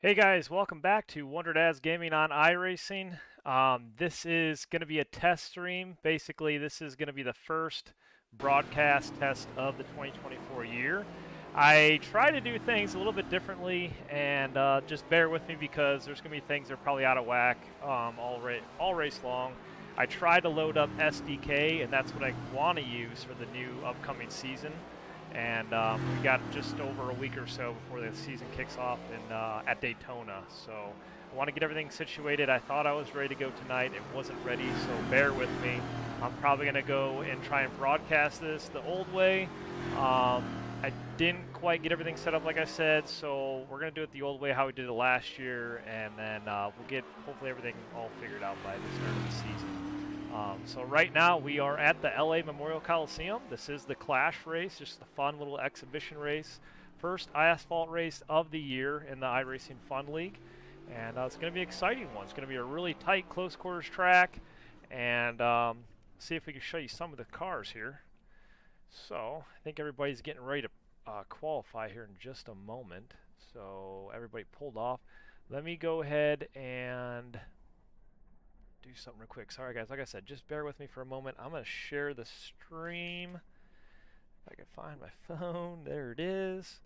Hey guys, welcome back to Wonder Dad's Gaming on iRacing. This is going to be a test stream. Basically, this is going to be the first broadcast test of the 2024 year. I try to do things a little bit differently, and just bear with me because there's going to be things that are probably out of whack all race long. I try to load up SDK, and that's what I want to use for the new upcoming season. And we got just over a week or so before the season kicks off at Daytona. So I want to get everything situated. I thought I was ready to go tonight. It wasn't ready, so bear with me. I'm probably going to go and try and broadcast this the old way. I didn't quite get everything set up like I said, so we're going to do it the old way, how we did it last year, and then we'll get hopefully everything all figured out by the start of the season. So right now we are at the LA Memorial Coliseum. This is the Clash race, just a fun little exhibition race. First asphalt race of the year in the iRacing Fun League. And it's going to be an exciting one. It's going to be a really tight, close quarters track. And see if we can show you some of the cars here. So I think everybody's getting ready to qualify here in just a moment. So everybody pulled off. Let me go ahead and do something real quick. Sorry guys, like I said, just bear with me for a moment. I'm going to share the stream. If I can find my phone. There it is.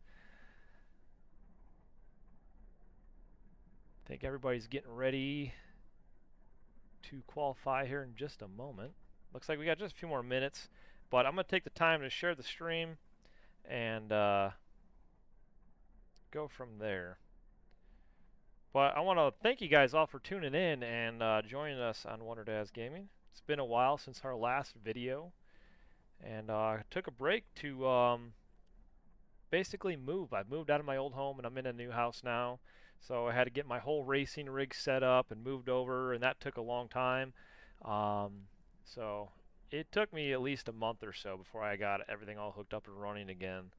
I think everybody's getting ready to qualify here in just a moment. Looks like we got just a few more minutes, but I'm going to take the time to share the stream and go from there. But I want to thank you guys all for tuning in and joining us on Wonder Dad's Gaming. It's been a while since our last video, and I took a break to basically move. I've moved out of my old home and I'm in a new house now, so I had to get my whole racing rig set up and moved over, and that took a long time. So it took me at least a month or so before I got everything all hooked up and running again.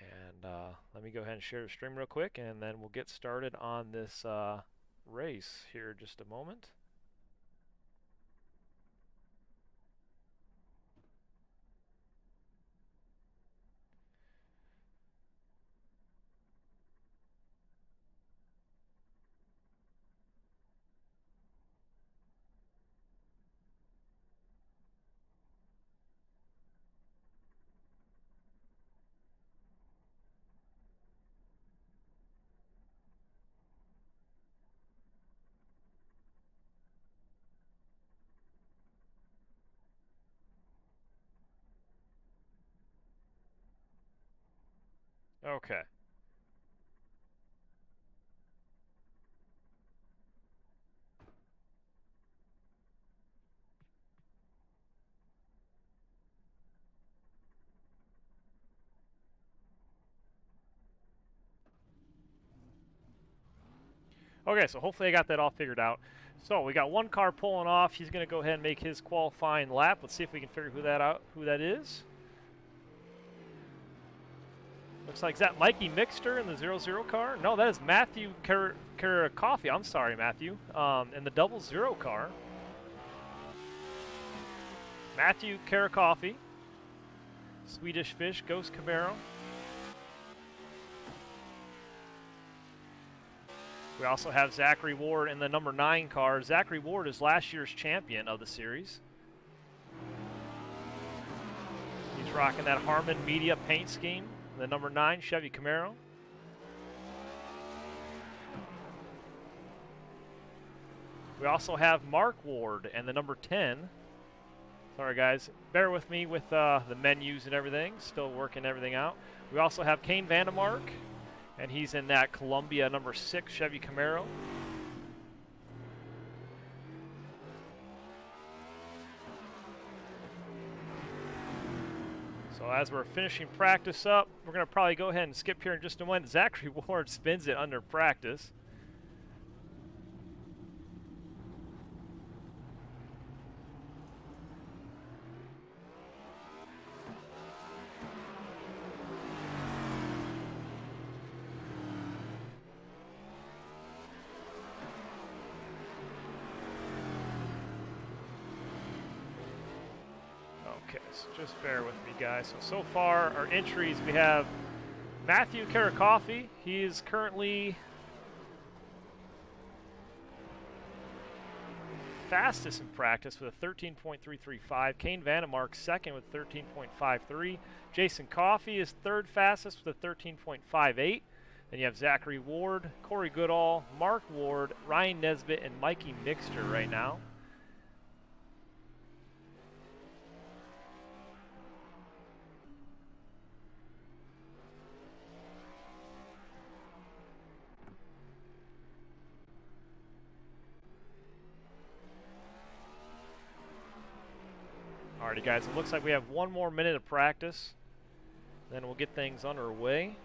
And let me go ahead and share the stream real quick, and then we'll get started on this race here in just a moment. Okay. Okay, so hopefully I got that all figured out. So we got one car pulling off. He's going to go ahead and make his qualifying lap. Let's see if we can figure who that is. Looks like, is that Mikey Mixter in the 00 car? No, that is Matthew Coffee. I'm sorry, Matthew. In the 00 car. Matthew Coffee. Swedish Fish, Ghost Camaro. We also have Zachary Ward in the number 9 car. Zachary Ward is last year's champion of the series. He's rocking that Harman Media paint scheme. The number 9 Chevy Camaro. We also have Mark Ward and the number 10. Sorry guys, bear with me with the menus and everything. Still working everything out. We also have Kane Vandemark, and he's in that Columbia number 6 Chevy Camaro. So as we're finishing practice up, we're going to probably go ahead and skip here in just a moment. Zachary Ward spins it under practice. Okay, so just bear with me, guys. So far, our entries, we have Matthew Coffee. He is currently fastest in practice with a 13.335. Kane Vandemark second with 13.53. Jason Coffey is third fastest with a 13.58. Then you have Zachary Ward, Corey Goodall, Mark Ward, Ryan Nesbitt, and Mikey Mixter right now. Alrighty, guys, it looks like we have one more minute of practice. Then we'll get things underway.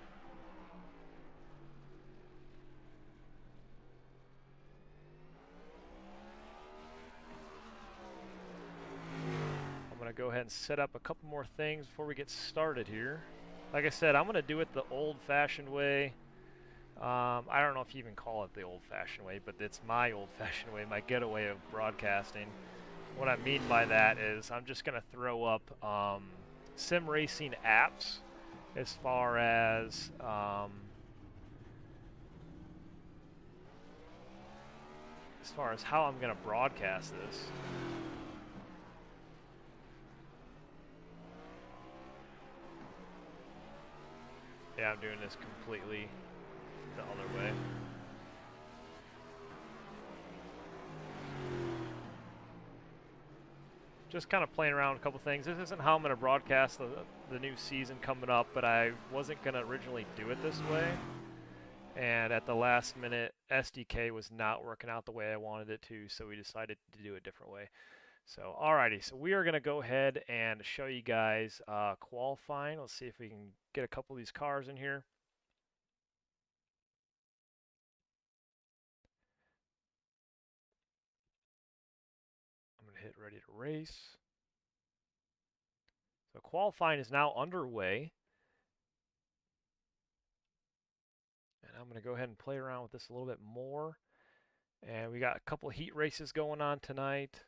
I'm going to go ahead and set up a couple more things before we get started here. Like I said, I'm going to do it the old-fashioned way. I don't know if you even call it the old-fashioned way, but it's my old-fashioned way, my getaway of broadcasting. What I mean by that is I'm just going to throw up sim racing apps as far as how I'm going to broadcast this. Yeah, I'm doing this completely the other way. Just kind of playing around with a couple things. This isn't how I'm going to broadcast the new season coming up, but I wasn't going to originally do it this way. And at the last minute, SDK was not working out the way I wanted it to, so we decided to do it a different way. So, alrighty, so we are going to go ahead and show you guys qualifying. Let's see if we can get a couple of these cars in here. I'm going to hit ready to race. So qualifying is now underway. And I'm going to go ahead and play around with this a little bit more. And we got a couple of heat races going on tonight.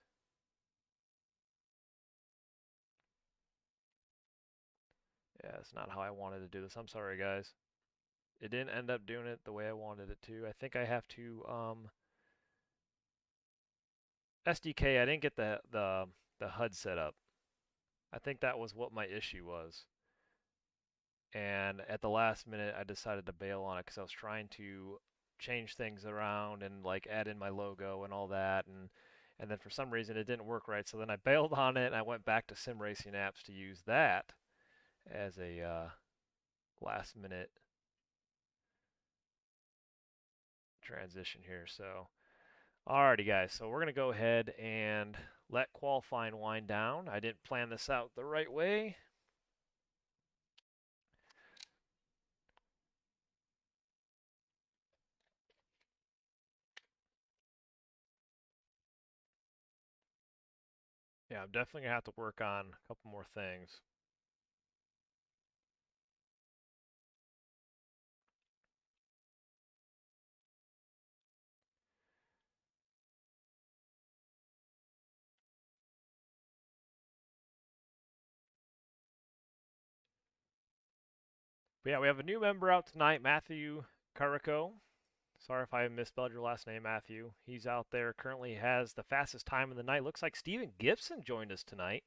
Yeah, it's not how I wanted to do this. I'm sorry, guys. It didn't end up doing it the way I wanted it to. I think I have to SDK. I didn't get the HUD set up. I think that was what my issue was. And at the last minute, I decided to bail on it because I was trying to change things around and like add in my logo and all that, and then for some reason it didn't work right. So then I bailed on it and I went back to sim racing apps to use that as a last minute transition here. So alrighty, guys, so we're gonna go ahead and let qualifying wind down. I didn't plan this out the right way. Yeah, I'm definitely gonna have to work on a couple more things. But yeah, we have a new member out tonight, Matthew Carico. Sorry if I misspelled your last name, Matthew. He's out there, currently has the fastest time of the night. Looks like Steven Gibson joined us tonight.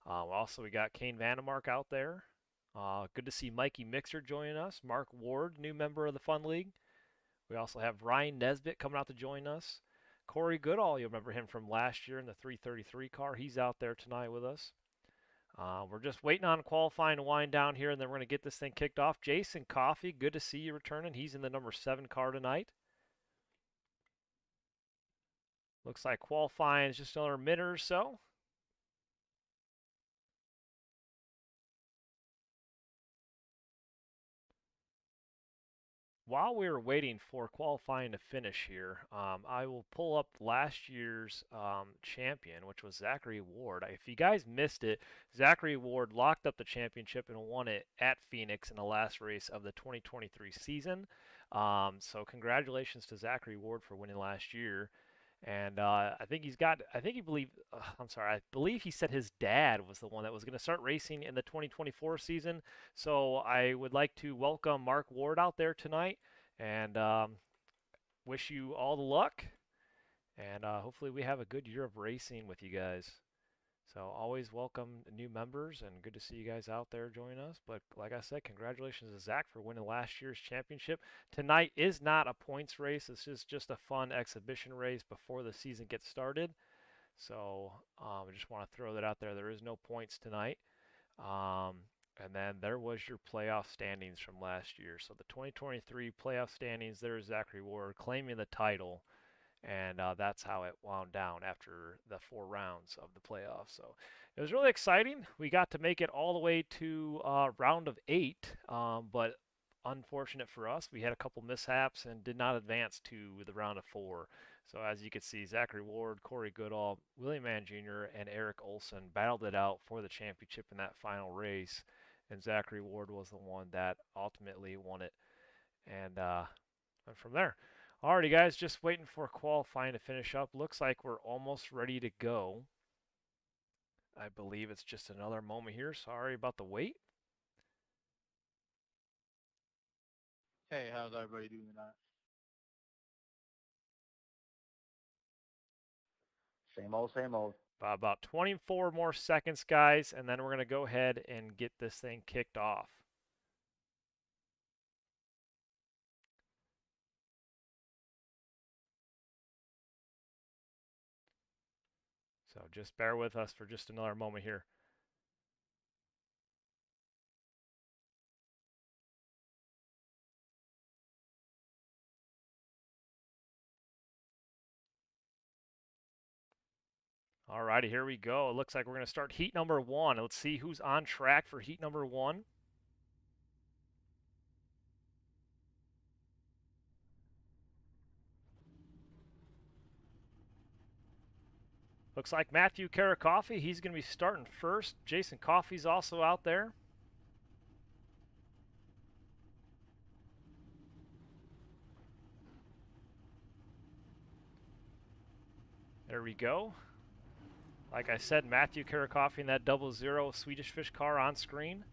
Also, we got Kane Vandemark out there. Good to see Mikey Mixer joining us. Mark Ward, new member of the Fun League. We also have Ryan Nesbitt coming out to join us. Corey Goodall, you'll remember him from last year in the 333 car. He's out there tonight with us. We're just waiting on qualifying to wind down here, and then we're going to get this thing kicked off. Jason Coffey, good to see you returning. He's in the number 7 car tonight. Looks like qualifying is just another minute or so. While we were waiting for qualifying to finish here, I will pull up last year's champion, which was Zachary Ward. If you guys missed it, Zachary Ward locked up the championship and won it at Phoenix in the last race of the 2023 season. So congratulations to Zachary Ward for winning last year. And I think he's got, I think he believe, I'm sorry, I believe he said his dad was the one that was going to start racing in the 2024 season. So I would like to welcome Mark Ward out there tonight and wish you all the luck. and hopefully we have a good year of racing with you guys. So always welcome new members, and good to see you guys out there joining us. But like I said, congratulations to Zach for winning last year's championship. Tonight is not a points race. This is just a fun exhibition race before the season gets started. So I just want to throw that out there. There is no points tonight. And then there was your playoff standings from last year. So the 2023 playoff standings, there's Zachary Ward claiming the title. And that's how it wound down after the 4 rounds of the playoffs. So it was really exciting. We got to make it all the way to round of 8, but unfortunate for us, we had a couple mishaps and did not advance to the round of 4. So as you can see, Zachary Ward, Corey Goodall, Willie Mann Jr., and Eric Olson battled it out for the championship in that final race, and Zachary Ward was the one that ultimately won it. And from there. Alrighty, guys, just waiting for qualifying to finish up. Looks like we're almost ready to go. I believe it's just another moment here. Sorry about the wait. Hey, how's everybody doing tonight? Same old, same old. About 24 more seconds, guys, and then we're going to go ahead and get this thing kicked off. So just bear with us for just another moment here. Alrighty, here we go. It looks like we're going to start heat number 1. Let's see who's on track for heat number 1. Looks like Matthew Karakoffey, he's going to be starting first. Jason Coffey's also out there. There we go. Like I said, Matthew Karakoffey in that 00 Swedish Fish car on screen.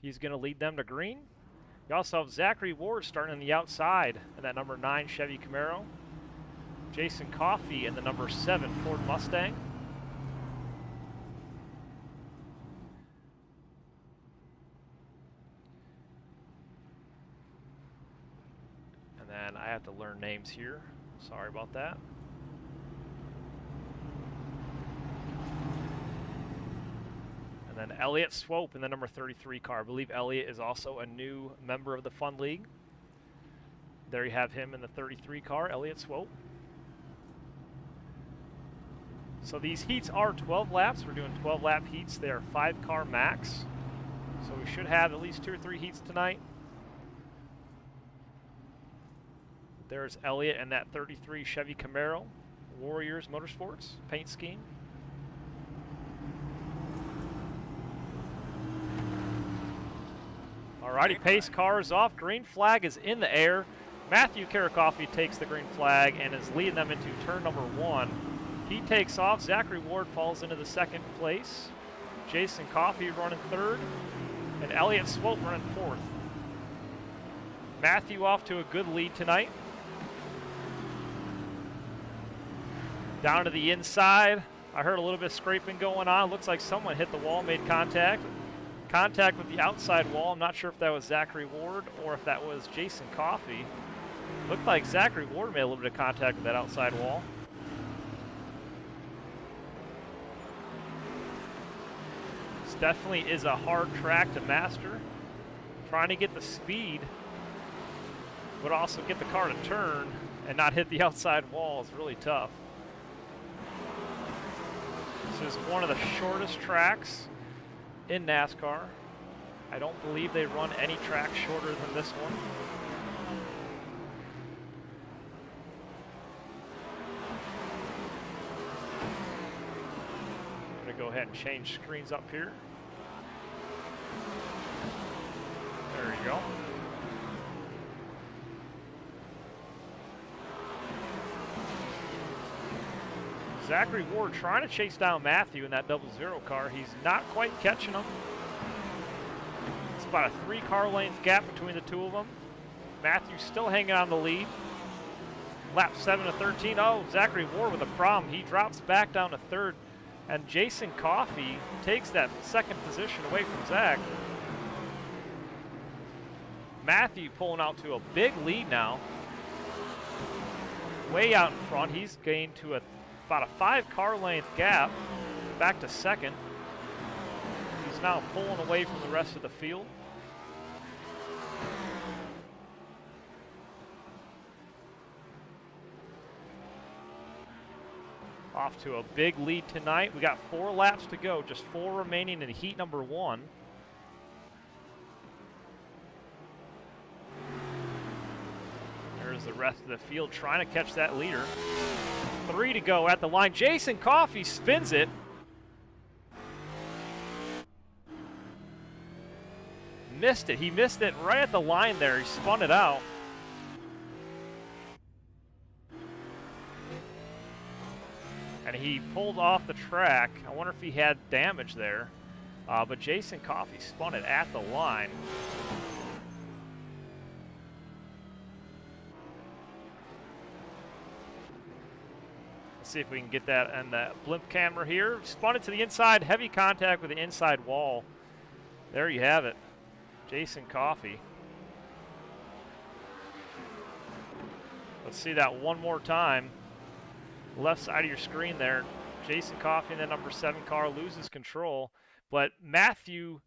He's going to lead them to green. You also have Zachary Ward starting on the outside in that number 9 Chevy Camaro. Jason Coffey in the number 7 Ford Mustang. And then I have to learn names here. Sorry about that. And then Elliott Swope in the number 33 car. I believe Elliott is also a new member of the F.U.N League. There you have him in the 33 car, Elliott Swope. So these heats are 12 laps. We're doing 12-lap heats. They are 5-car max. So we should have at least 2 or 3 heats tonight. There's Elliott and that 33 Chevy Camaro, Warriors Motorsports paint scheme. Alrighty, pace car is off. Green flag is in the air. Matthew Karakoffey takes the green flag and is leading them into turn number 1. He takes off. Zachary Ward falls into the 2nd place. Jason Coffey running 3rd. And Elliott Swope running 4th. Matthew off to a good lead tonight. Down to the inside. I heard a little bit of scraping going on. Looks like someone hit the wall, made contact. Contact with the outside wall. I'm not sure if that was Zachary Ward or if that was Jason Coffey. Looked like Zachary Ward made a little bit of contact with that outside wall. This definitely is a hard track to master. Trying to get the speed, but also get the car to turn and not hit the outside wall is really tough. This is one of the shortest tracks in NASCAR. I don't believe they run any track shorter than this one. I'm going to go ahead and change screens up here. There you go. Zachary Ward trying to chase down Matthew in that 00 car. He's not quite catching him. It's about a 3-car length gap between the two of them. Matthew's still hanging on the lead. Lap 7 of 13. Oh, Zachary Ward with a problem. He drops back down to third. And Jason Coffey takes that second position away from Zach. Matthew pulling out to a big lead now. Way out in front. He's gained to about a 5-car length gap. Back to second. He's now pulling away from the rest of the field. Off to a big lead tonight. We got 4 laps to go, just 4 remaining in heat number 1. There's the rest of the field trying to catch that leader. 3 to go at the line. Jason Coffey spins it. Missed it. He missed it right at the line there. He spun it out. And he pulled off the track. I wonder if he had damage there. But Jason Coffey spun it at the line. Let's see if we can get that on the blimp camera here. Spun it to the inside. Heavy contact with the inside wall. There you have it. Jason Coffey. Let's see that one more time. Left side of your screen there. Jason Coffey in the number 7 car loses control. But Matthew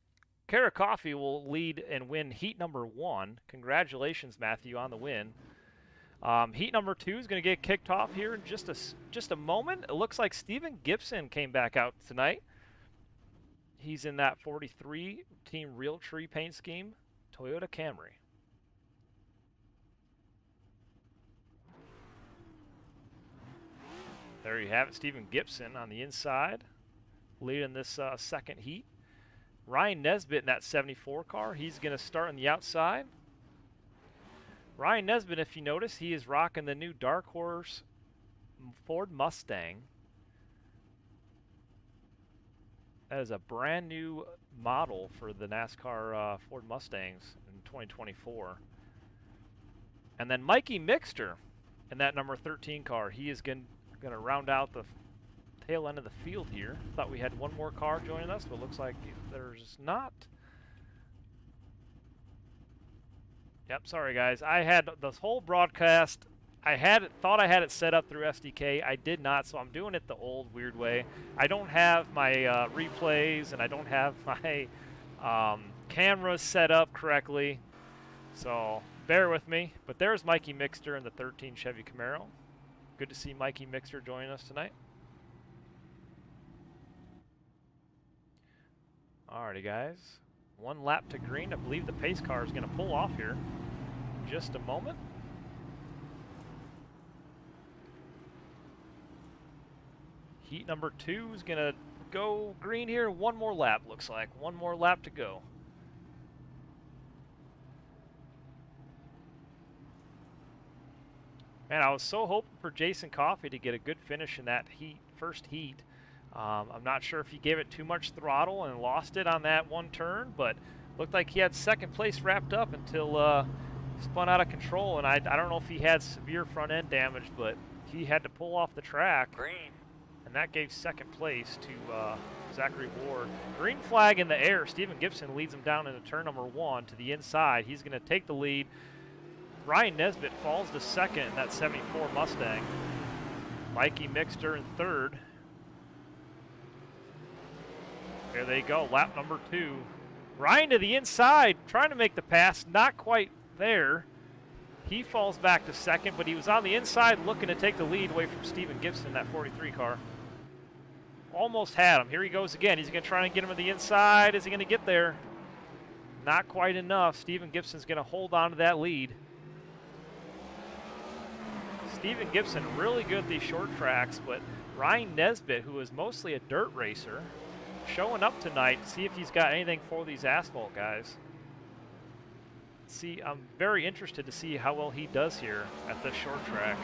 Karakoffey will lead and win heat number 1. Congratulations, Matthew, on the win. Heat number 2 is going to get kicked off here in just a moment. It looks like Steven Gibson came back out tonight. He's in that 43 Team Realtree paint scheme, Toyota Camry. There you have it, Steven Gibson on the inside, leading this second heat. Ryan Nesbitt in that 74 car, he's going to start on the outside. Ryan Nesbitt, if you notice, he is rocking the new Dark Horse Ford Mustang. That is a brand new model for the NASCAR Ford Mustangs in 2024. And then Mikey Mixter in that number 13 car. He is going to round out the tail end of the field here. Thought we had one more car joining us, but looks like there's not. Yep, sorry guys. I had this whole broadcast. Thought I had it set up through SDK. I did not, so I'm doing it the old weird way. I don't have my replays, and I don't have my cameras set up correctly. So bear with me. But there's Mikey Mixter in the 13 Chevy Camaro. Good to see Mikey Mixter joining us tonight. Alrighty, guys. 1 lap to green. I believe the pace car is going to pull off here in just a moment. Heat number 2 is going to go green here. 1 more lap, looks like. 1 more lap to go. Man, I was so hoping for Jason Coffey to get a good finish in that first heat. I'm not sure if he gave it too much throttle and lost it on that one turn, but looked like he had second place wrapped up until spun out of control. And I don't know if he had severe front end damage, but he had to pull off the track. Green. And that gave second place to Zachary Ward. Green flag in the air. Steven Gibson leads him down into turn number 1 to the inside. He's going to take the lead. Ryan Nesbitt falls to second in that 74 Mustang. Mikey Mixter in third. There they go, lap number 2. Ryan to the inside, trying to make the pass, not quite there. He falls back to second, but he was on the inside looking to take the lead away from Steven Gibson in that 43 car. Almost had him. Here he goes again. He's going to try and get him to the inside. Is he going to get there? Not quite enough. Steven Gibson's going to hold on to that lead. Steven Gibson really good at these short tracks, but Ryan Nesbitt, who is mostly a dirt racer, showing up tonight to see if he's got anything for these asphalt guys. See, I'm very interested to see how well he does here at this short track.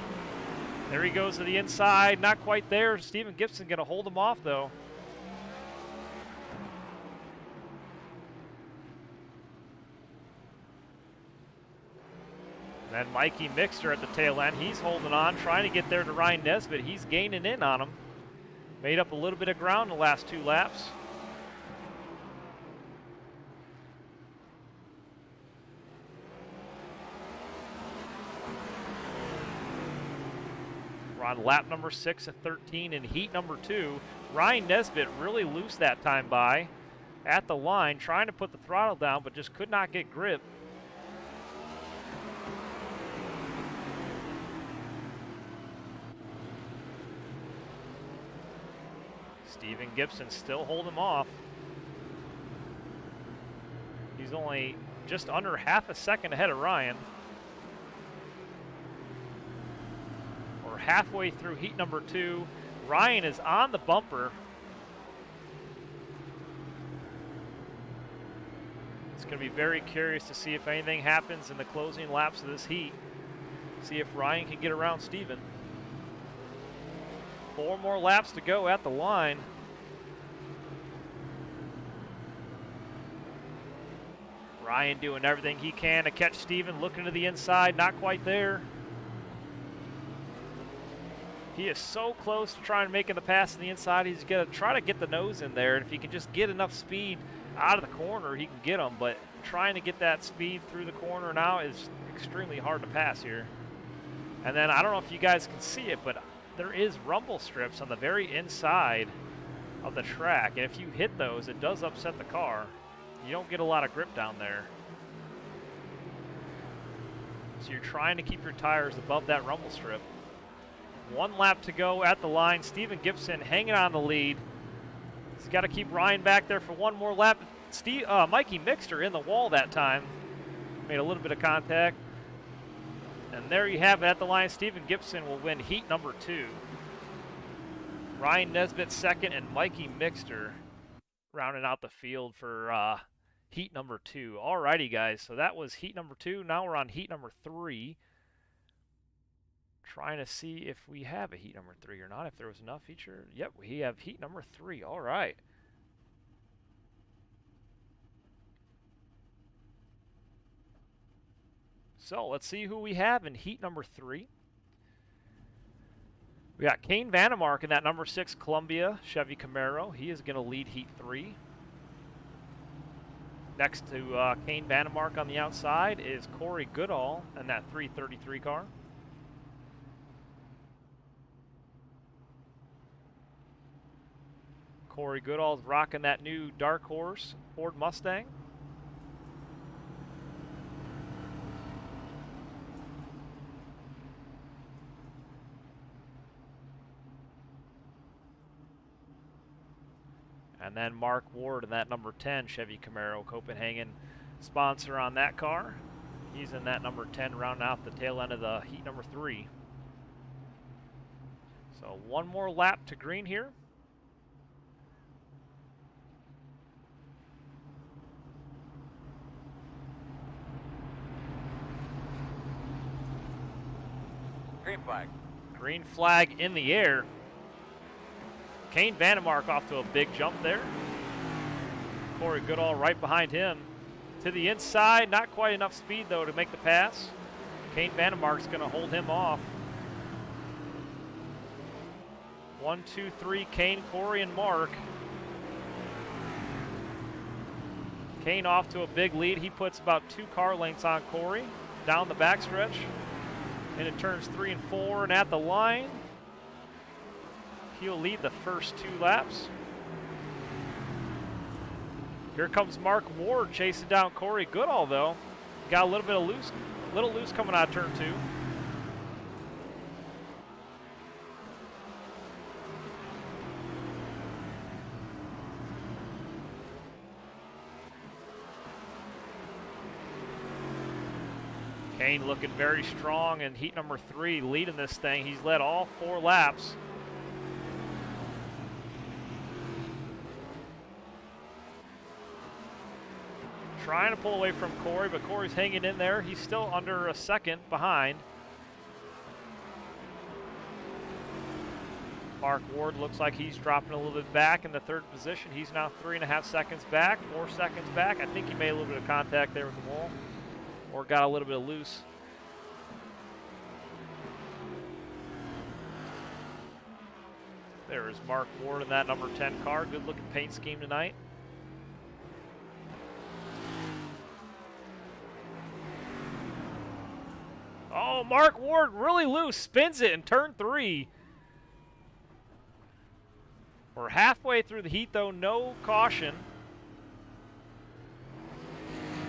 There he goes to the inside, not quite there. Steven Gibson going to hold him off though. And Mikey Mixter at the tail end. He's holding on, trying to get there to Ryan Nesbitt. He's gaining in on him. Made up a little bit of ground the last 2 laps. We're on lap number 6 at 13 in heat number 2. Ryan Nesbitt really loose that time by at the line, trying to put the throttle down, but just could not get grip. Steven Gibson still holding him off. He's only just under half a second ahead of Ryan. We're halfway through heat number 2. Ryan is on the bumper. It's going to be very curious to see if anything happens in the closing laps of this heat. See if Ryan can get around Steven. 4 more laps to go at the line. Ryan doing everything he can to catch Steven, looking to the inside, not quite there. He is so close to trying to make the pass to the inside. He's going to try to get the nose in there, and if he can just get enough speed out of the corner, he can get him, but trying to get that speed through the corner now is extremely hard to pass here. And then I don't know if you guys can see it, but there is rumble strips on the very inside of the track, and if you hit those, it does upset the car. You don't get a lot of grip down there. So you're trying to keep your tires above that rumble strip. 1 lap to go at the line. Steven Gibson hanging on the lead. He's got to keep Ryan back there for 1 more lap. Mikey Mixter in the wall that time. Made a little bit of contact. And there you have it at the line. Steven Gibson will win heat number 2. Ryan Nesbitt second, and Mikey Mixter rounding out the field for heat number 2. Alrighty, guys. So that was heat number 2. Now we're on heat number 3. Trying to see if we have a heat number 3 or not. If there was enough feature. Yep, we have heat number 3. All right. So let's see who we have in heat number 3. We got Kane Vandemark in that number 6 Columbia Chevy Camaro. He is going to lead heat 3. Next to Kane Vandemark on the outside is Corey Goodall in that 333 car. Corey Goodall's rocking that new Dark Horse Ford Mustang. And then Mark Ward in that number 10 Chevy Camaro, Copenhagen sponsor on that car. He's in that number 10, rounding out the tail end of the heat number 3. So 1 more lap to green here. Green flag. Green flag in the air. Kane Vandemark off to a big jump there. Corey Goodall right behind him. To the inside, not quite enough speed though to make the pass. Kane Vandemark's going to hold him off. 1, 2, 3, Kane, Corey, and Mark. Kane off to a big lead. He puts about 2 car lengths on Corey down the backstretch. Into turns 3 and 4, and at the line, he'll lead the first 2 laps. Here comes Mark Ward chasing down Corey Goodall, though. Got a little bit of loose coming out of turn 2. Kane looking very strong in heat number 3, leading this thing. He's led all 4 laps. Trying to pull away from Corey, but Corey's hanging in there. He's still under a second behind. Mark Ward looks like he's dropping a little bit back in the 3rd position. He's now 3.5 seconds back, 4 seconds back. I think he made a little bit of contact there with the wall, or got a little bit of loose. There is Mark Ward in that number 10 car. Good looking paint scheme tonight. Oh, Mark Ward really loose, spins it in turn 3. We're halfway through the heat though, no caution.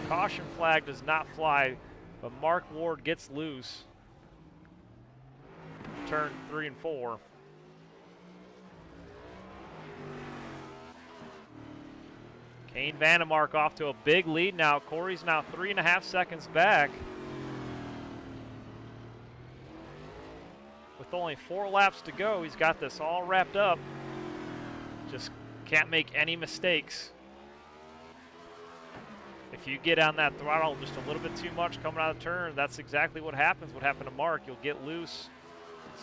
Caution flag does not fly, but Mark Ward gets loose. Turn 3 and 4. Kane Vandemark off to a big lead now. Corey's now 3.5 seconds back. With only 4 laps to go, he's got this all wrapped up. Just can't make any mistakes. If you get on that throttle just a little bit too much coming out of the turn, that's exactly what happens. What happened to Mark, you'll get loose,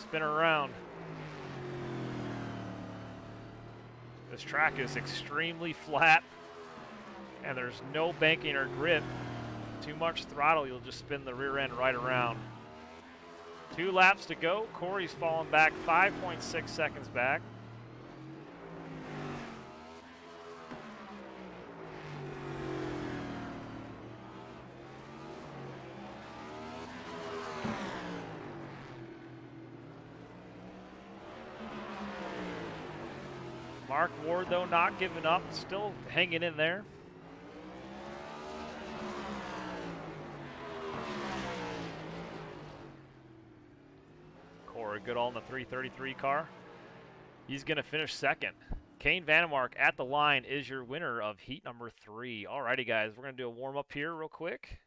spin around. This track is extremely flat, and there's no banking or grip. Too much throttle, you'll just spin the rear end right around. 2 laps to go. Corey's fallen back 5.6 seconds back. Mark Ward, though, not giving up, still hanging in there. Corey Goodall in the 333 car. He's going to finish second. Kane Vandemark at the line is your winner of heat number 3. Alrighty, guys, we're going to do a warm-up here real quick.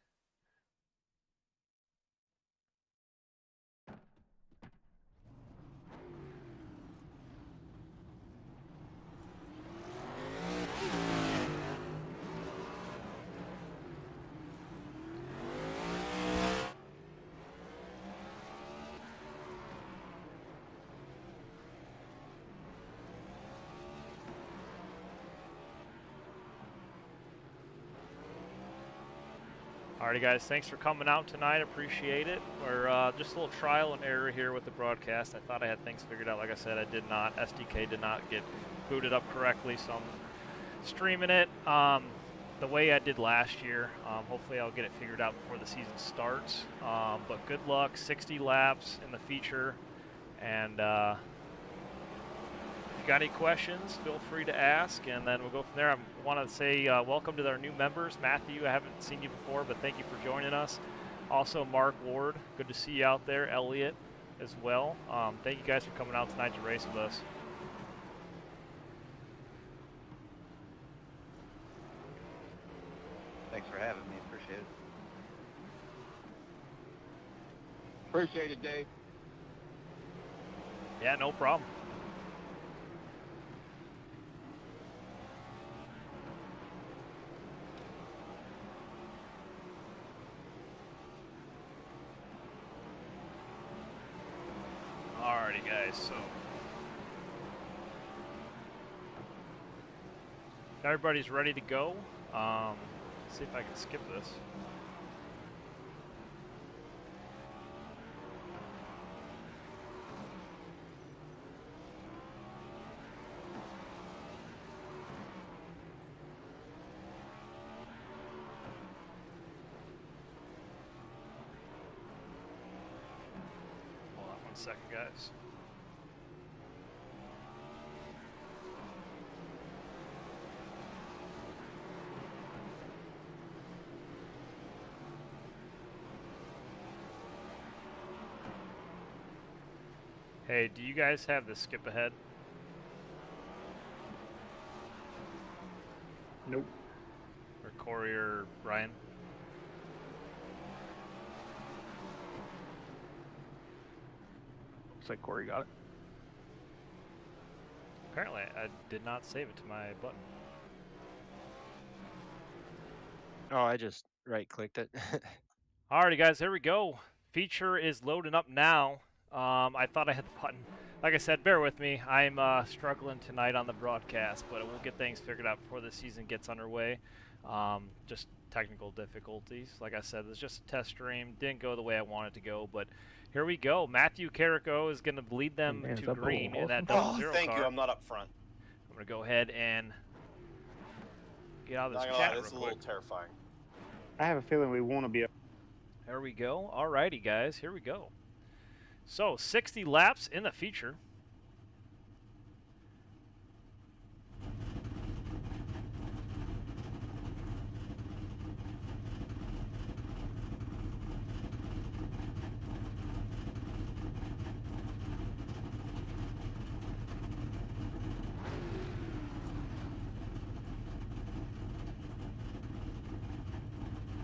Alrighty, guys, thanks for coming out tonight. Appreciate it. We're just a little trial and error here with the broadcast. I thought I had things figured out. Like I said, I did not. SDK did not get booted up correctly, so I'm streaming it the way I did last year. Hopefully I'll get it figured out before the season starts. But good luck. 60 laps in the feature. And if you got any questions, feel free to ask, and then we'll go from there. I want to say welcome to our new members. Matthew, I haven't seen you before, but thank you for joining us. Also, Mark Ward, good to see you out there. Elliot as well. Thank you guys for coming out tonight to race with us. Thanks for having me. Appreciate it. Appreciate it, Dave. Yeah, no problem. Alrighty, guys, so everybody's ready to go. See if I can skip this. Hold on 1 second, guys. Hey, do you guys have the skip ahead? Nope. Or Corey or Ryan? Looks like Corey got it. Apparently, I did not save it to my button. Oh, I just right-clicked it. Alrighty, guys, here we go. Feature is loading up now. I thought I had the button. Like I said, bear with me. I'm struggling tonight on the broadcast, but we'll get things figured out before the season gets underway. Just technical difficulties. Like I said, it's just a test stream. Didn't go the way I wanted to go, but Here we go. Matthew Carrico is going to lead them Man, is to that green in that awesome? double zero Thank car. you. I'm not up front. I'm going to go ahead and get out of Not this gonna lie, chat this real is a quick. little terrifying. I have a feeling we want to be. There we go. Alrighty, guys. Here we go. So, 60 laps in the feature.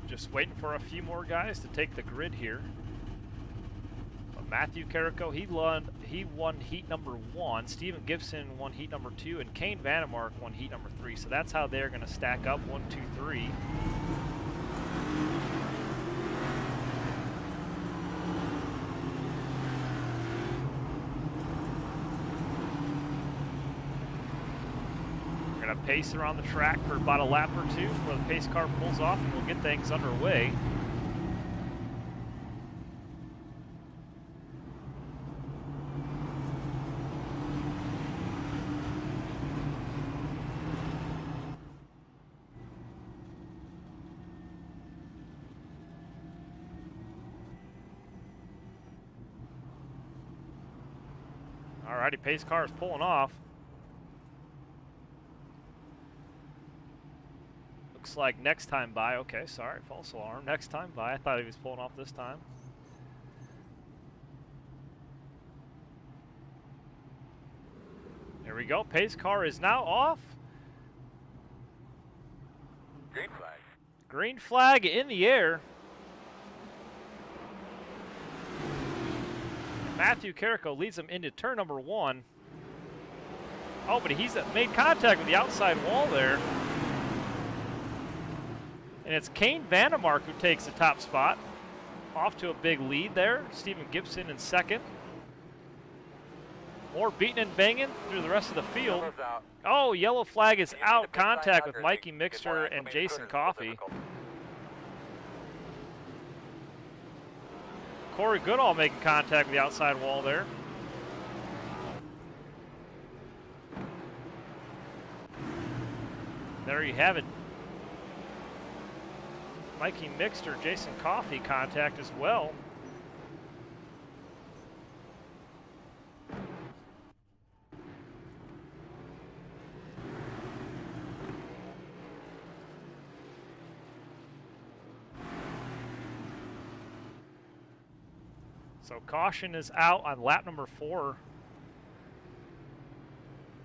Just waiting for a few more guys to take the grid here. But Matthew Carrico, he won heat number 1. Steven Gibson won heat number 2, and Kane Vandemark won heat number 3. So that's how they're going to stack up 1, 2, 3. We're going to pace around the track for about a lap or two before the pace car pulls off, and we'll get things underway. Alrighty, pace car is pulling off. Looks like next time by. Okay, sorry, false alarm. Next time by. I thought he was pulling off this time. There we go. Pace car is now off. Green flag. Green flag in the air. Matthew Carrico leads him into turn number 1. Oh, but he's made contact with the outside wall there. And it's Kane Vandemark who takes the top spot. Off to a big lead there. Steven Gibson in second. More beating and banging through the rest of the field. Yellow's out. Oh, yellow flag is You need to out. pit side Contact with Dodgers. Mikey Get Mixter more and incoming Jason intruders. Coffey. Difficult. Corey Goodall making contact with the outside wall there. There you have it. Mikey Mixter, Jason Coffey contact as well. So caution is out on lap number 4.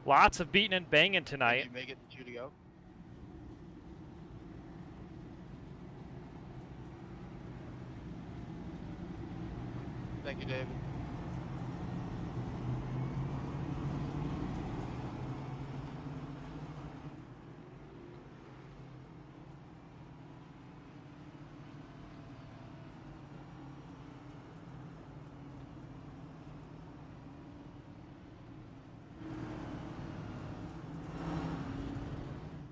Lots of beating and banging tonight. Did you make it 2 to go? Thank you, David.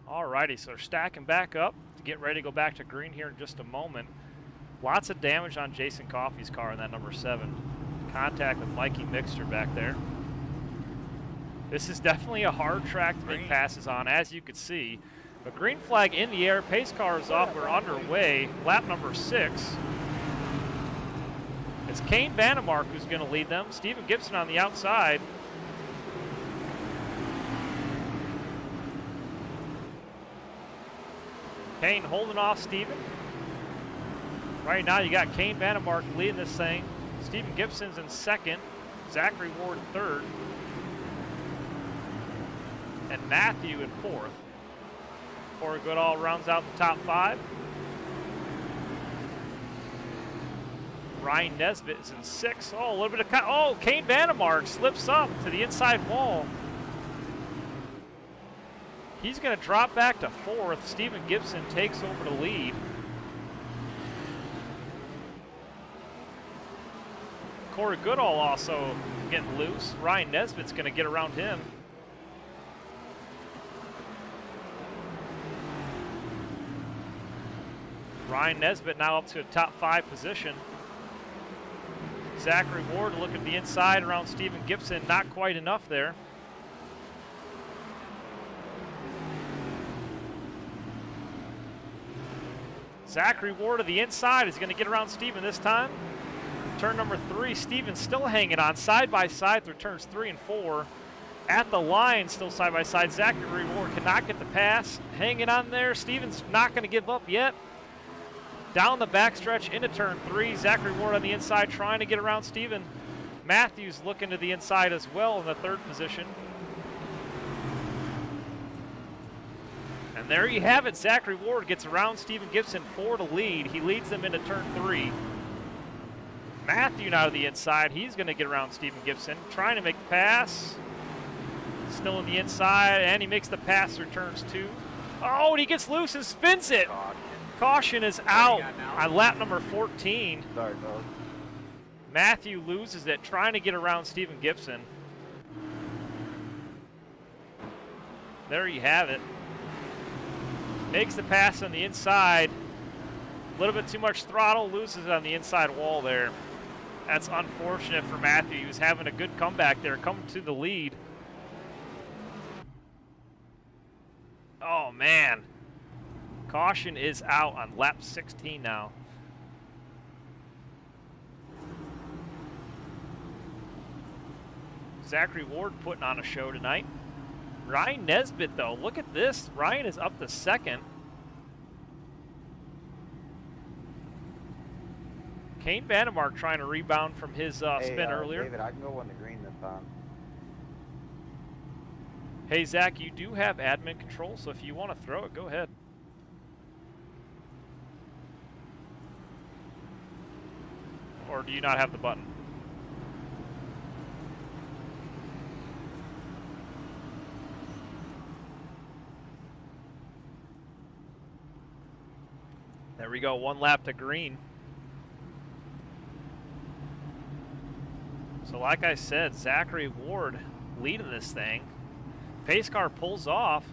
Alrighty, so they're stacking back up to get ready to go back to green here in just a moment. Lots of damage on Jason Coffey's car in that number 7. Contact with Mikey Mixter back there. This is definitely a hard track to make passes on, as you could see. But green flag in the air, pace car is off, we're underway. Lap number 6. It's Kane Vandemark who's going to lead them. Steven Gibson on the outside. Kane holding off Steven. Right now you got Kane Vandemark leading this thing. Steven Gibson's in second. Zachary Ward third. And Matthew in fourth. Corey Goodall rounds out the top 5. Ryan Nesbitt is in 6th. Oh, a little bit of Kane Vandemark slips up to the inside wall. He's going to drop back to 4th. Steven Gibson takes over the lead. Corey Goodall also getting loose. Ryan Nesbitt's going to get around him. Ryan Nesbitt now up to a top 5 position. Zachary Ward looking at the inside around Stephen Gibson. Not quite enough there. Zachary Ward to the inside is going to get around Stephen this time. Turn number 3, Stephen still hanging on side by side through turns 3 and 4. At the line, still side by side. Zachary Ward cannot get the pass. Hanging on there. Stephen's not going to give up yet. Down the backstretch into turn 3. Zachary Ward on the inside trying to get around Stephen. Matthews looking to the inside as well in the 3rd position. And there you have it. Zachary Ward gets around Stephen Gibson 4 to lead. He leads them into turn 3. Matthew now to the inside. He's going to get around Stephen Gibson. Trying to make the pass. Still on the inside, and he makes the pass through turns 2. Oh, and he gets loose and spins it. Caution is out on lap number 14. Sorry, dog. Matthew loses it, trying to get around Stephen Gibson. There you have it. Makes the pass on the inside. A little bit too much throttle, loses it on the inside wall there. That's unfortunate for Matthew. He was having a good comeback there, coming to the lead. Oh, man. Caution is out on lap 16 now. Zachary Ward putting on a show tonight. Ryan Nesbitt, though, look at this. Ryan is up to 2nd. Kane Vandemark trying to rebound from his spin earlier. David, I can go on the green this time. Hey, Zach, you do have admin control, so if you want to throw it, go ahead. Or do you not have the button? There we go, 1 lap to green. So like I said, Zachary Ward leading this thing. Pace car pulls off.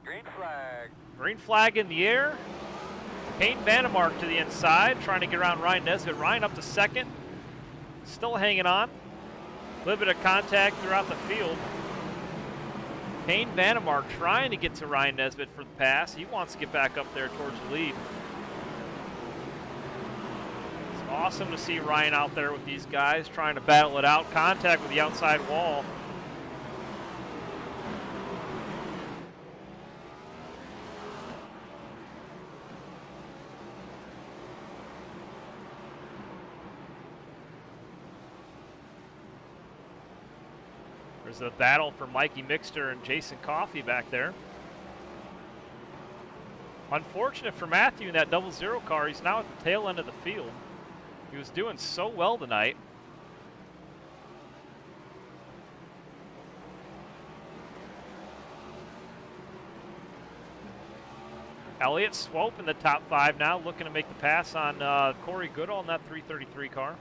Green flag. Green flag in the air. Kane Vandemark to the inside, trying to get around Ryan Nesbitt. Ryan up to 2nd. Still hanging on. A little bit of contact throughout the field. Kane Vandemark trying to get to Ryan Nesbitt for the pass. He wants to get back up there towards the lead. It's awesome to see Ryan out there with these guys trying to battle it out. Contact with the outside wall. There's a battle for Mikey Mixter and Jason Coffey back there. Unfortunate for Matthew in that 00 car. He's now at the tail end of the field. He was doing so well tonight. Elliott Swope in the top 5 now, looking to make the pass on Corey Goodall in that 333 car.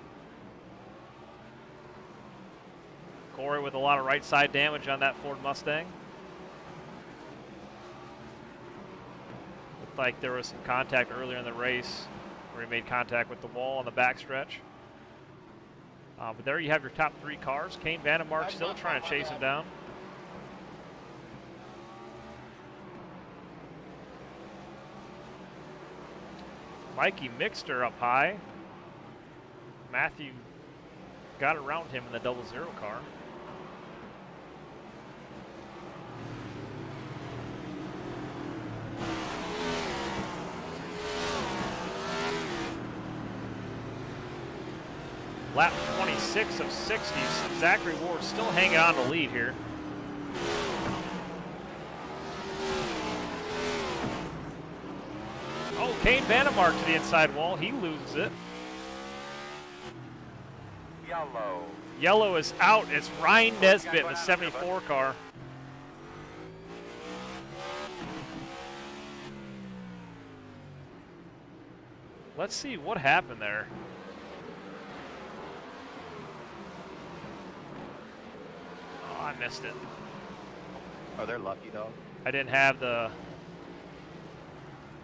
Corey with a lot of right side damage on that Ford Mustang. Looked like there was some contact earlier in the race where he made contact with the wall on the backstretch. But there you have your top 3 cars. Kane Vandemark still trying to chase him down. Mikey Mixter up high. Matthew got around him in the 00 car. Lap 26 of 60. Zachary Ward still hanging on to lead here. Oh, Kane Vandemark to the inside wall. He loses it. Yellow. Yellow is out. It's Ryan Nesbitt in the 74 car. Let's see what happened there. Oh, I missed it. Oh, they're lucky, dog. I didn't have the...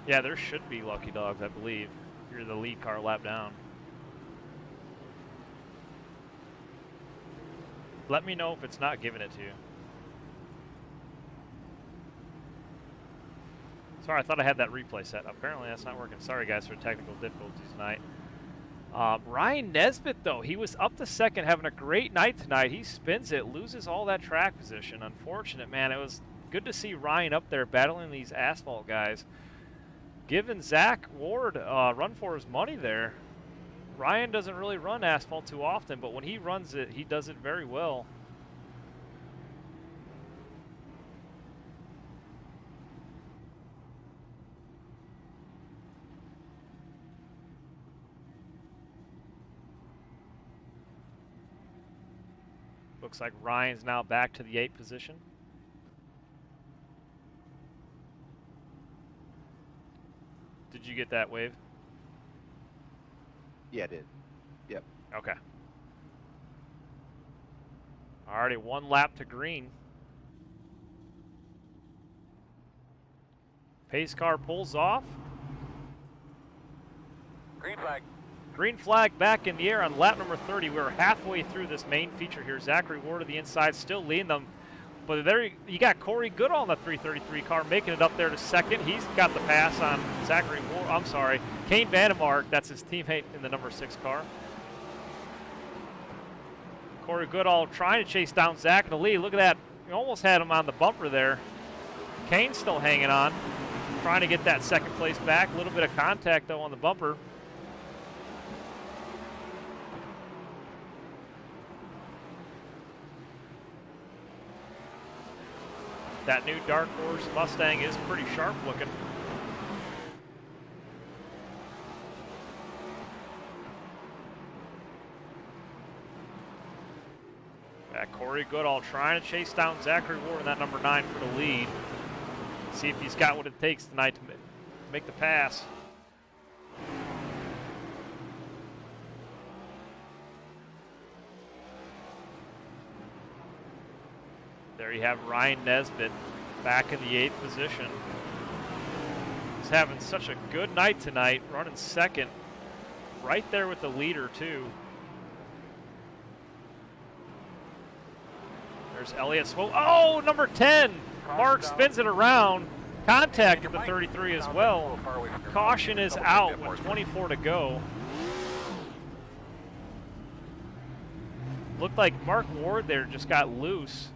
Yeah, there should be lucky dogs, I believe. You're the lead car lap down. Let me know if it's not giving it to you. Sorry, I thought I had that replay set. Apparently that's not working. Sorry guys for technical difficulties tonight. Ryan Nesbitt, though, he was up to second, having a great night tonight. He spins it, loses all that track position. Unfortunate, man. It was good to see Ryan up there battling these asphalt guys. Giving Zach Ward run for his money there. Ryan doesn't really run asphalt too often, but when he runs it, he does it very well. Looks like Ryan's now back to the 8th position. Did you get that, Wave? Yeah, I did. Yep. Okay. Already 1 lap to green. Pace car pulls off. Green flag. Green flag back in the air on lap number 30. We're halfway through this main feature here. Zachary Ward to the inside, still leading them. But there you got Corey Goodall on the 333 car, making it up there to second. He's got the pass on Zachary Ward. I'm sorry, Kane Vandemark. That's his teammate in the number 6 car. Corey Goodall trying to chase down Zach in the lead. Look at that. He almost had him on the bumper there. Kane's still hanging on, trying to get that second place back. A little bit of contact, though, on the bumper. That new Dark Horse Mustang is pretty sharp looking. Corey Goodall trying to chase down Zachary Ward in that number 9 for the lead. See if he's got what it takes tonight to make the pass. There you have Ryan Nesbitt back in the 8th position. He's having such a good night tonight, running second, right there with the leader too. There's Elliott Swope. Oh, number 10. Mark spins it around. Contact at the 33 as well. Caution is out with 24 to go. Looked like Mark Ward there just got loose.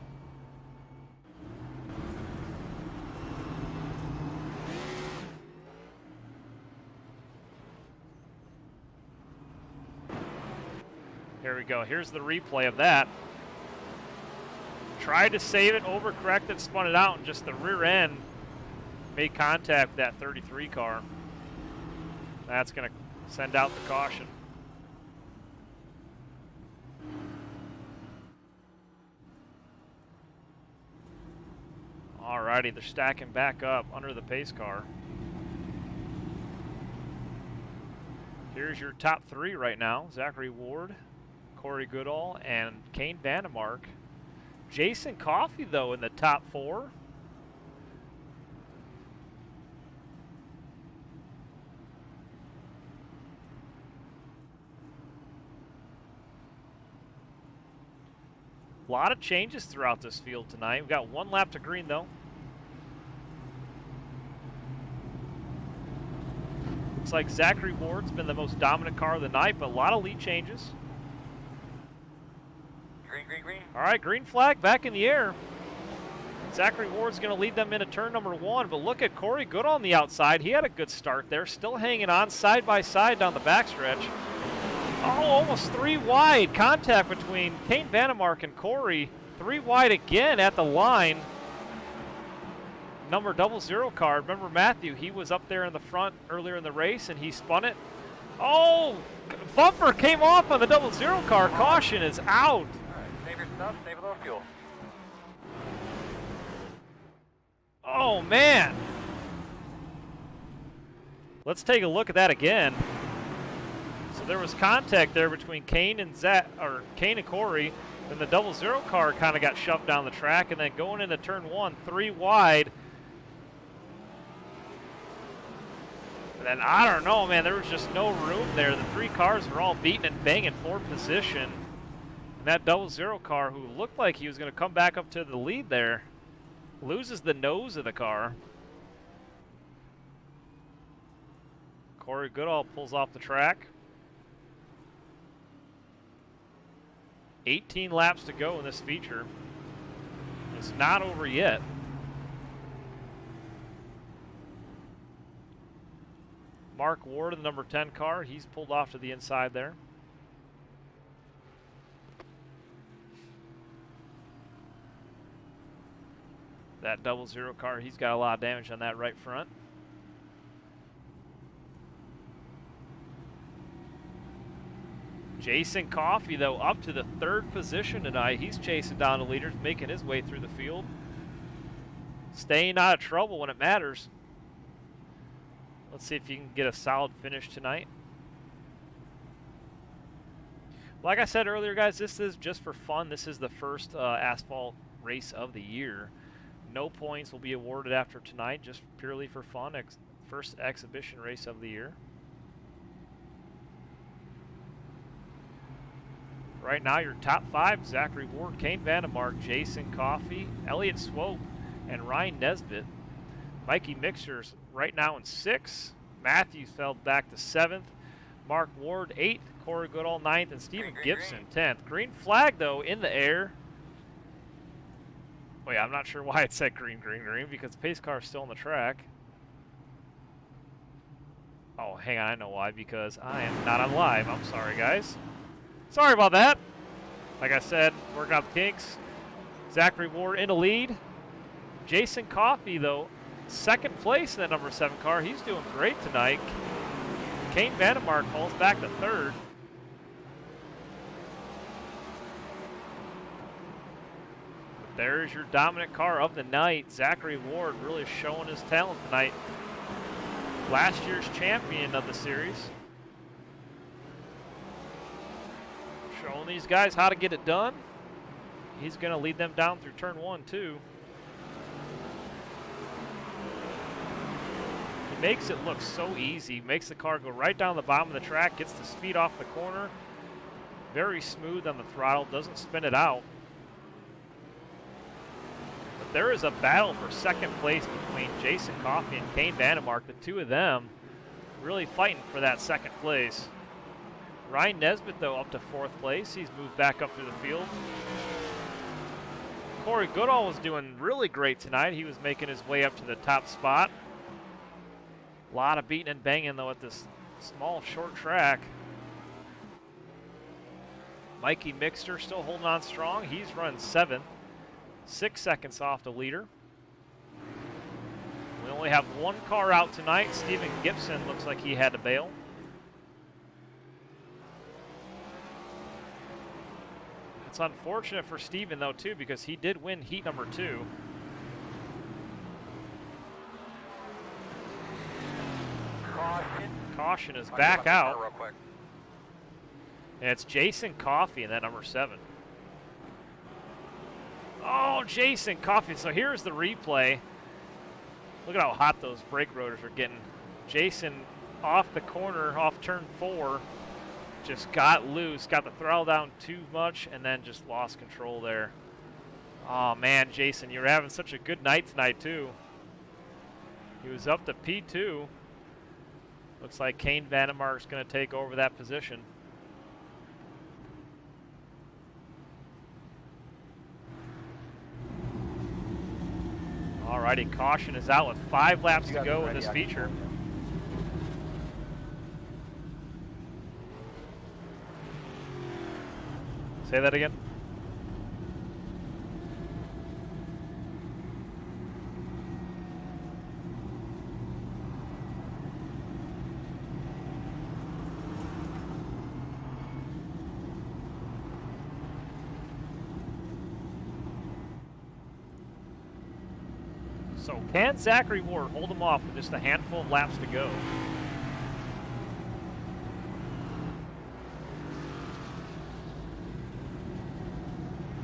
Here we go. Here's the replay of that. Tried to save it, overcorrected, spun it out, and just the rear end made contact with that 33 car. That's going to send out the caution. Alrighty, they're stacking back up under the pace car. Here's your top 3 right now. Zachary Ward, Corey Goodall, and Kane Vandemark. Jason Coffey, though, in the top 4. A lot of changes throughout this field tonight. We've got 1 lap to green, though. Looks like Zachary Ward's been the most dominant car of the night, but a lot of lead changes. Green, green, green. All right, green flag back in the air. Zachary Ward's going to lead them into turn number 1, but look at Corey Goodall on the outside. He had a good start there, still hanging on side by side down the backstretch. Oh, almost 3 wide. Contact between Kane Vandemark and Corey. 3 wide again at the line. Number 00 car. Remember Matthew, he was up there in the front earlier in the race and he spun it. Oh, bumper came off on the 00 car. Caution is out. Save your stuff, save a little fuel. Oh, man. Let's take a look at that again. So there was contact there between Kane and Kane and Corey. Then the 00 car kind of got shoved down the track, and then going into turn 1, 3 wide. And then I don't know, man. There was just no room there. The 3 cars were all beating and banging for position. And that 00 car, who looked like he was going to come back up to the lead there, loses the nose of the car. Corey Goodall pulls off the track. 18 laps to go in this feature. It's not over yet. Mark Ward in the number 10 car, he's pulled off to the inside there. That 00 car, he's got a lot of damage on that right front. Jason Coffey, though, up to the 3rd position tonight. He's chasing down the leaders, making his way through the field. Staying out of trouble when it matters. Let's see if you can get a solid finish tonight. Like I said earlier, guys, this is just for fun. This is the first asphalt race of the year. No points will be awarded after tonight, just purely for fun. First exhibition race of the year. Right now, your top 5, Zachary Ward, Kane Vandemark, Jason Coffey, Elliott Swope, and Ryan Nesbitt. Mikey Mixer's right now in 6th. Matthew fell back to 7th. Mark Ward 8th. Corey Goodall 9th. And Stephen Gibson 10th. Green flag, though, in the air. Oh, yeah, I'm not sure why it said green, because the pace car is still on the track. Oh, hang on, I know why, because I am not on live. I'm sorry, guys. Sorry about that. Like I said, working out the kinks. Zachary Ward in the lead. Jason Coffey, though, 2nd place in that number 7 car. He's doing great tonight. Kane Vandemark falls back to 3rd. There's your dominant car of the night. Zachary Ward really showing his talent tonight. Last year's champion of the series. Showing these guys how to get it done. He's going to lead them down through turn 1, too. He makes it look so easy. Makes the car go right down the bottom of the track. Gets the speed off the corner. Very smooth on the throttle. Doesn't spin it out. But there is a battle for 2nd place between Jason Coffey and Kane Vandemark. The two of them really fighting for that 2nd place. Ryan Nesbitt, though, up to 4th place. He's moved back up through the field. Corey Goodall was doing really great tonight. He was making his way up to the top spot. A lot of beating and banging, though, at this small, short track. Mikey Mixter still holding on strong. He's running 7th. 6 seconds off the leader. We only have 1 car out tonight. Stephen Gibson looks like he had to bail. It's unfortunate for Steven, though, too, because he did win heat number 2. Caution is back out. Real quick. And it's Jason Coffey in that number 7. Oh, Jason Coffey. So here's the replay. Look at how hot those brake rotors are getting. Jason off the corner, off turn 4. Just got loose, got the throttle down too much, and then just lost control there. Oh, man, Jason, you were having such a good night tonight, too. He was up to P2. Looks like Kane Vandemark's going to take over that position. Alrighty, caution is out with 5 laps to go in this feature. Say that again. So can Zachary Ward hold him off with just a handful of laps to go?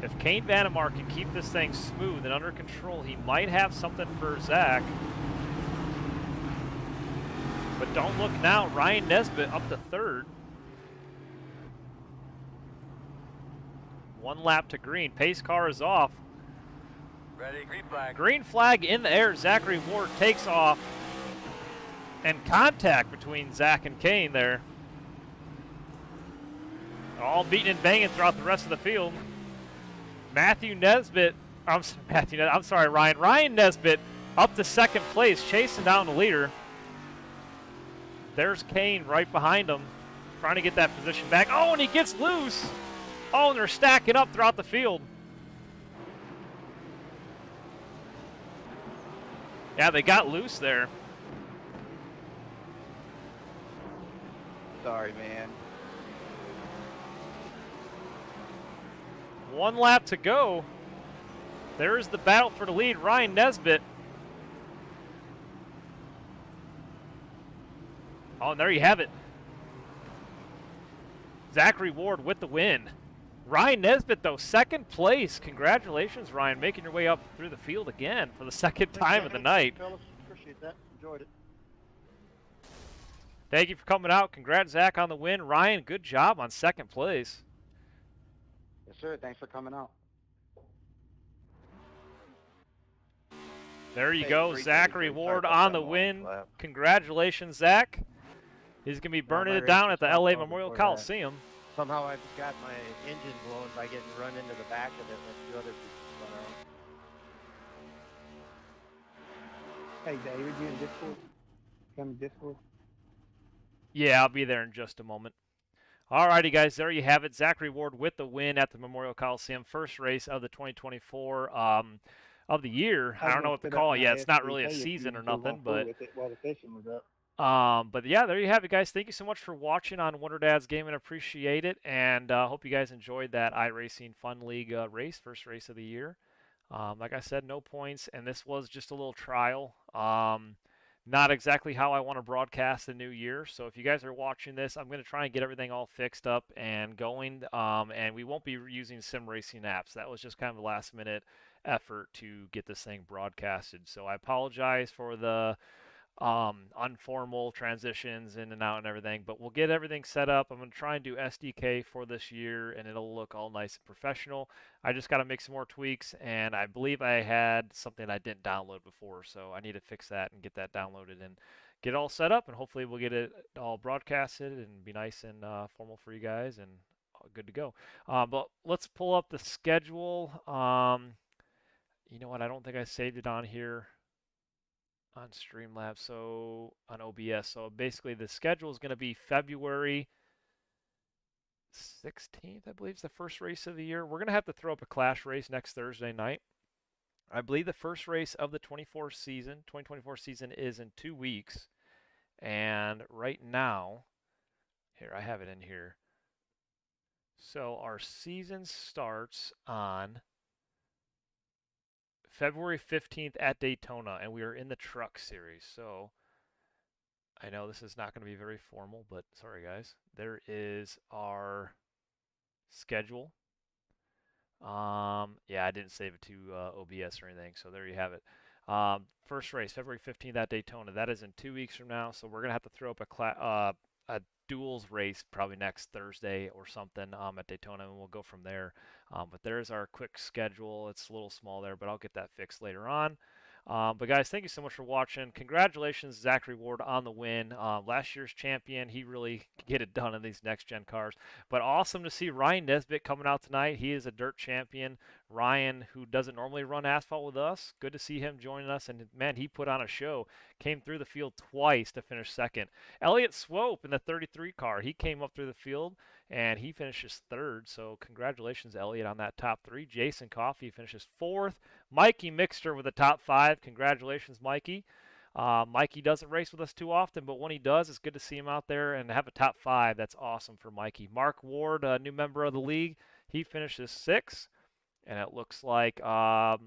If Kane Vandemark can keep this thing smooth and under control, he might have something for Zach. But don't look now, Ryan Nesbitt up to 3rd. 1 lap to green. Pace car is off. Ready, green flag. Green flag in the air. Zachary Ward takes off. And contact between Zach and Kane there. All beating and banging throughout the rest of the field. Ryan Nesbitt up to second place, chasing down the leader. There's Kane right behind him, trying to get that position back. Oh, and he gets loose. Oh, and they're stacking up throughout the field. Yeah, they got loose there. Sorry, man. 1 lap to go. There's the battle for the lead. Ryan Nesbitt. Oh, and there you have it. Zachary Ward with the win. Ryan Nesbitt, though, second place. Congratulations, Ryan, making your way up through the field again for the second time of the night. Fellas, appreciate that. Enjoyed it. Thank you for coming out. Congrats, Zach, on the win. Ryan, good job on second place. Yes, sir. Thanks for coming out. There you Hey, go, 3:33. Zachary Sorry Ward about on that the long win. lap. Congratulations, Zach. He's going to be burning it down at the LA Memorial Coliseum. Somehow I got my engine blown by getting run into the back of it and a few other people spun out. Hey, David, you in Discord? Come to Discord? Yeah, I'll be there in just a moment. Alrighty, guys, there you have it. Zachary Ward with the win at the Memorial Coliseum. First race of the 2024 of the year. I don't know what to call it yet. It's not really a season or nothing, but While the fishing was up. but yeah, there you have it, guys. Thank you so much for watching on Wonder Dad's Gaming. Appreciate it, and hope you guys enjoyed that iRacing Fun League race, first race of the year. Like I said, no points, and this was just a little trial. Not exactly how I want to broadcast the new year. So if you guys are watching this, I'm going to try and get everything all fixed up and going. And we won't be using sim racing apps. That was just kind of a last minute effort to get this thing broadcasted. So I apologize for the unformal transitions in and out and everything, but we'll get everything set up. I'm going to try and do SDK for this year, and it'll look all nice and professional. I just got to make some more tweaks, and I believe I had something I didn't download before, so I need to fix that and get that downloaded and get it all set up, and hopefully we'll get it all broadcasted and be nice and formal for you guys and good to go. But let's pull up the schedule. You know what? I don't think I saved it on here. On Streamlabs, so on OBS. So basically the schedule is going to be February 16th, I believe is the first race of the year. We're going to have to throw up a Clash race next Thursday night. I believe the first race of the 2024 season is in 2 weeks. And right now, here, I have it in here. So our season starts on February 15th at Daytona, and we are in the Truck Series. So I know this is not going to be very formal, but sorry, guys. There is our schedule. Yeah, I didn't save it to OBS or anything, so there you have it. First race, February 15th at Daytona. That is in 2 weeks from now, so we're going to have to throw up a duels race probably next Thursday or something at Daytona, and we'll go from there. But there's our quick schedule. It's a little small there, but I'll get that fixed later on. But guys, thank you so much for watching. Congratulations, Zachary Ward, on the win. Last year's champion. He really get it done in these next-gen cars. But awesome to see Ryan Nesbitt coming out tonight. He is a dirt champion. Ryan, who doesn't normally run asphalt with us, good to see him joining us. And, man, he put on a show. Came through the field twice to finish second. Elliott Swope in the 33 car. He came up through the field, and he finishes third. So congratulations, Elliott, on that top three. Jason Coffey finishes fourth. Mikey Mixter with the top five. Congratulations, Mikey. Mikey doesn't race with us too often, but when he does, it's good to see him out there and have a top five. That's awesome for Mikey. Mark Ward, a new member of the league, he finishes sixth. And it looks like, sorry,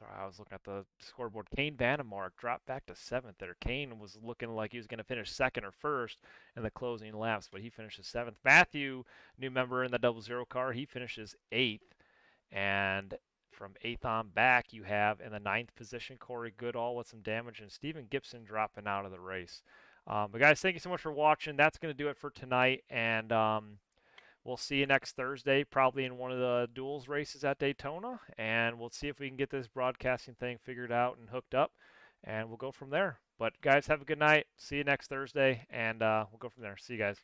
I was looking at the scoreboard. Kane Vandemark dropped back to seventh there. Kane was looking like he was going to finish second or first in the closing laps, but he finishes seventh. Matthew, new member in the 00 car, he finishes eighth. And from eighth on back, you have in the ninth position Corey Goodall with some damage and Steven Gibson dropping out of the race. But guys, thank you so much for watching. That's going to do it for tonight. And we'll see you next Thursday, probably in one of the duels races at Daytona, and we'll see if we can get this broadcasting thing figured out and hooked up, and we'll go from there. But guys, have a good night. See you next Thursday, and we'll go from there. See you guys.